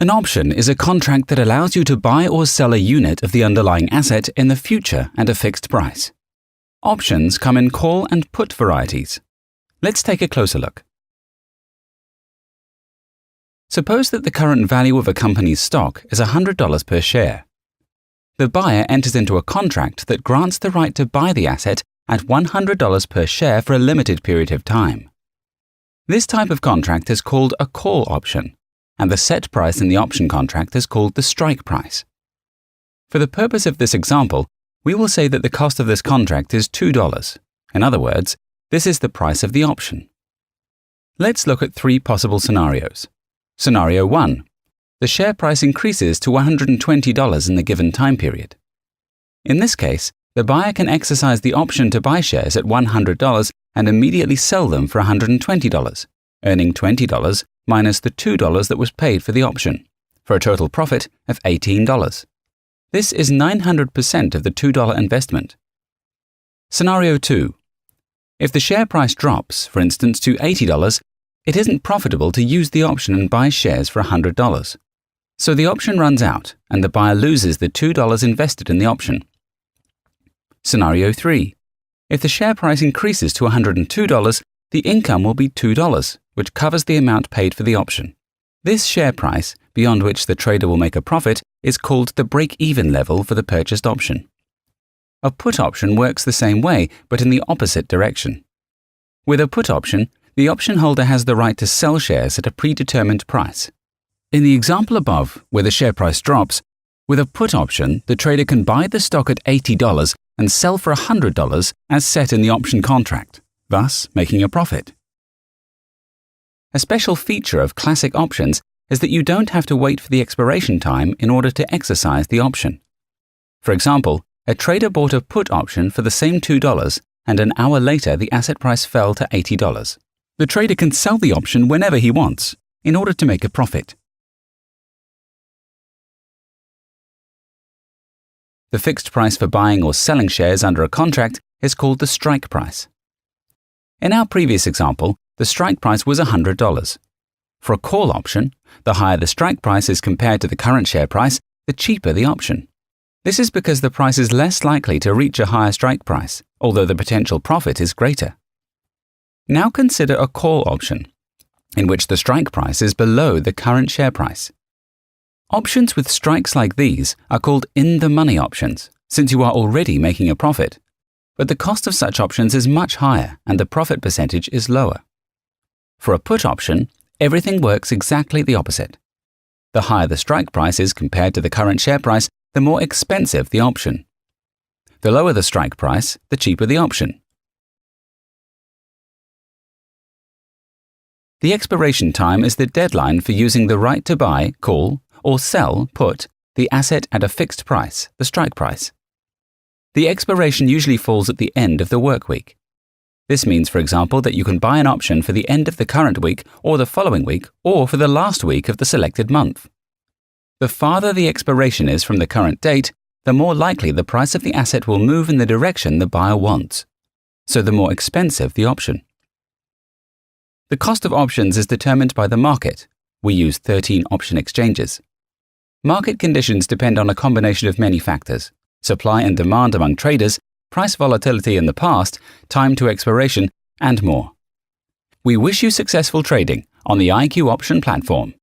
An option is a contract that allows you to buy or sell a unit of the underlying asset in the future at a fixed price. Options come in call and put varieties. Let's take a closer look. Suppose that the current value of a company's stock is $100 per share. The buyer enters into a contract that grants the right to buy the asset at $100 per share for a limited period of time. This type of contract is called a call option, and the set price in the option contract is called the strike price. For the purpose of this example, we will say that the cost of this contract is $2. In other words, this is the price of the option. Let's look at 3 possible scenarios. Scenario 1. The share price increases to $120 in the given time period. In this case, the buyer can exercise the option to buy shares at $100 and immediately sell them for $120, earning $20 minus the $2 that was paid for the option, for a total profit of $18. This is 900% of the $2 investment. Scenario 2. If the share price drops, for instance, to $80, it isn't profitable to use the option and buy shares for $100. So the option runs out and the buyer loses the $2 invested in the option. Scenario 3. If the share price increases to $102, the income will be $2, which covers the amount paid for the option. This share price, beyond which the trader will make a profit, is called the break-even level for the purchased option. A put option works the same way, but in the opposite direction. With a put option, the option holder has the right to sell shares at a predetermined price. In the example above, where the share price drops, with a put option, the trader can buy the stock at $80 and sell for $100 as set in the option contract, thus making a profit. A special feature of classic options is that you don't have to wait for the expiration time in order to exercise the option. For example, a trader bought a put option for the same $2 and an hour later the asset price fell to $80. The trader can sell the option whenever he wants in order to make a profit. The fixed price for buying or selling shares under a contract is called the strike price. In our previous example, the strike price was $100. For a call option, the higher the strike price is compared to the current share price, the cheaper the option. This is because the price is less likely to reach a higher strike price, although the potential profit is greater. Now consider a call option, in which the strike price is below the current share price. Options with strikes like these are called in-the-money options, since you are already making a profit. But the cost of such options is much higher and the profit percentage is lower. For a put option, everything works exactly the opposite. The higher the strike price is compared to the current share price, the more expensive the option. The lower the strike price, the cheaper the option. The expiration time is the deadline for using the right to buy, call, or sell, put, the asset at a fixed price, the strike price. The expiration usually falls at the end of the work week. This means, for example, that you can buy an option for the end of the current week or the following week or for the last week of the selected month. The farther the expiration is from the current date, the more likely the price of the asset will move in the direction the buyer wants, so the more expensive the option. The cost of options is determined by the market. We use 13 option exchanges. Market conditions depend on a combination of many factors: supply and demand among traders, price volatility in the past, time to expiration, and more. We wish you successful trading on the IqOption platform.